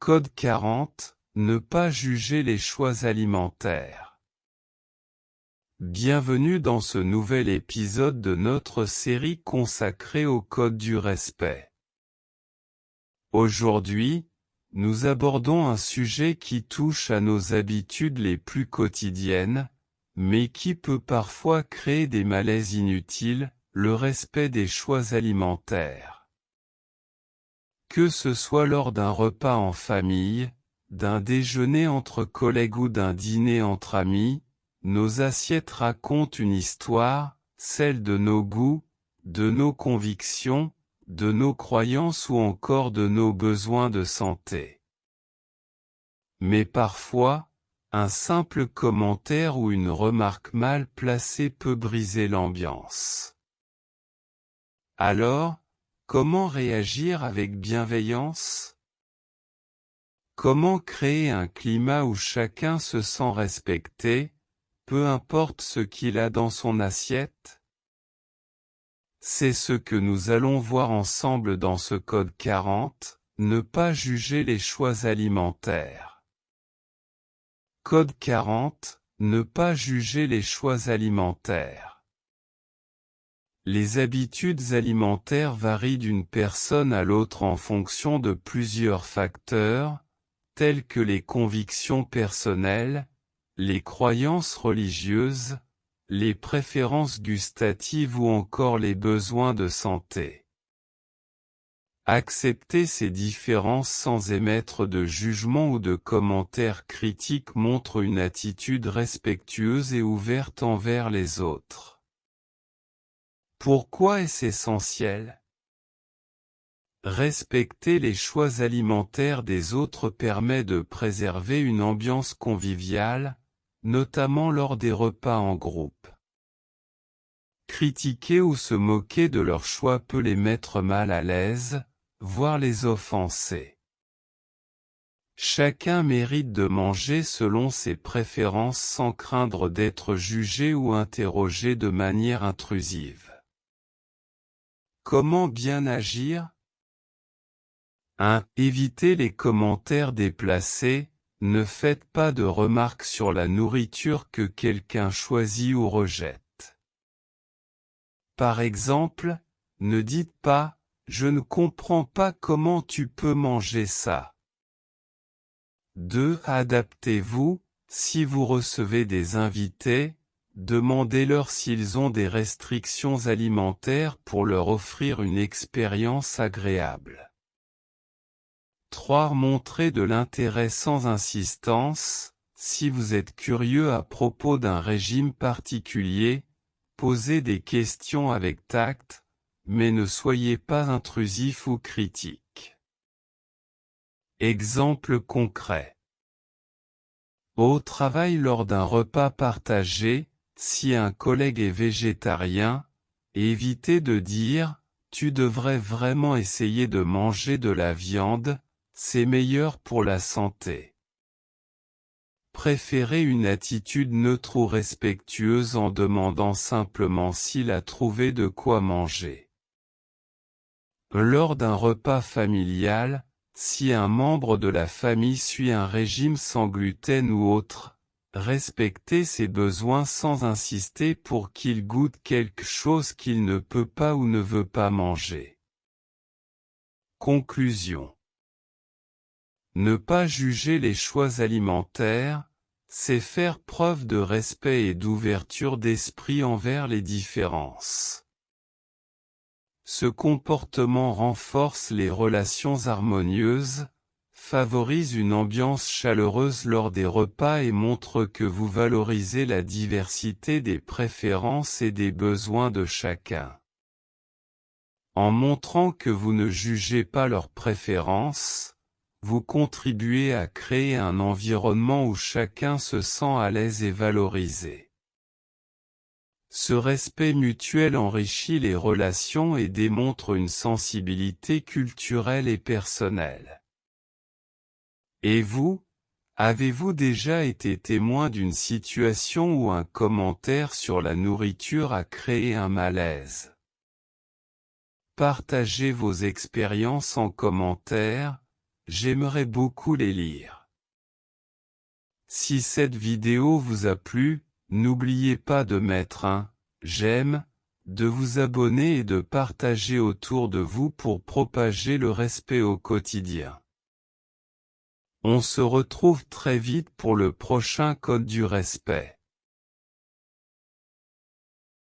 Code 40, ne pas juger les choix alimentaires. Bienvenue dans ce nouvel épisode de notre série consacrée au code du respect. Aujourd'hui, nous abordons un sujet qui touche à nos habitudes les plus quotidiennes, mais qui peut parfois créer des malaises inutiles, le respect des choix alimentaires. Que ce soit lors d'un repas en famille, d'un déjeuner entre collègues ou d'un dîner entre amis, nos assiettes racontent une histoire, celle de nos goûts, de nos convictions, de nos croyances ou encore de nos besoins de santé. Mais parfois, un simple commentaire ou une remarque mal placée peut briser l'ambiance. Alors, comment réagir avec bienveillance? Comment créer un climat où chacun se sent respecté, peu importe ce qu'il a dans son assiette? C'est ce que nous allons voir ensemble dans ce code 40, ne pas juger les choix alimentaires. Code 40, ne pas juger les choix alimentaires. Les habitudes alimentaires varient d'une personne à l'autre en fonction de plusieurs facteurs, tels que les convictions personnelles, les croyances religieuses, les préférences gustatives ou encore les besoins de santé. Accepter ces différences sans émettre de jugement ou de commentaires critiques montre une attitude respectueuse et ouverte envers les autres. Pourquoi est-ce essentiel? Respecter les choix alimentaires des autres permet de préserver une ambiance conviviale, notamment lors des repas en groupe. Critiquer ou se moquer de leurs choix peut les mettre mal à l'aise, voire les offenser. Chacun mérite de manger selon ses préférences sans craindre d'être jugé ou interrogé de manière intrusive. Comment bien agir? 1. Évitez les commentaires déplacés, ne faites pas de remarques sur la nourriture que quelqu'un choisit ou rejette. Par exemple, ne dites pas « Je ne comprends pas comment tu peux manger ça ». 2. Adaptez-vous, si vous recevez des invités, demandez-leur s'ils ont des restrictions alimentaires pour leur offrir une expérience agréable. 3. Montrez de l'intérêt sans insistance, si vous êtes curieux à propos d'un régime particulier, posez des questions avec tact, mais ne soyez pas intrusif ou critique. Exemple concret. Au travail lors d'un repas partagé, si un collègue est végétarien, évitez de dire « Tu devrais vraiment essayer de manger de la viande », c'est meilleur pour la santé. Préférez une attitude neutre ou respectueuse en demandant simplement s'il a trouvé de quoi manger. Lors d'un repas familial, si un membre de la famille suit un régime sans gluten ou autre, respectez ses besoins sans insister pour qu'il goûte quelque chose qu'il ne peut pas ou ne veut pas manger. Conclusion. Ne pas juger les choix alimentaires, c'est faire preuve de respect et d'ouverture d'esprit envers les différences. Ce comportement renforce les relations harmonieuses, favorise une ambiance chaleureuse lors des repas et montre que vous valorisez la diversité des préférences et des besoins de chacun. En montrant que vous ne jugez pas leurs préférences, vous contribuez à créer un environnement où chacun se sent à l'aise et valorisé. Ce respect mutuel enrichit les relations et démontre une sensibilité culturelle et personnelle. Et vous, avez-vous déjà été témoin d'une situation où un commentaire sur la nourriture a créé un malaise? Partagez vos expériences en commentaire. j'aimerais beaucoup les lire. Si cette vidéo vous a plu, n'oubliez pas de mettre un j'aime, de vous abonner et de partager autour de vous pour propager le respect au quotidien. On se retrouve très vite pour le prochain code du respect.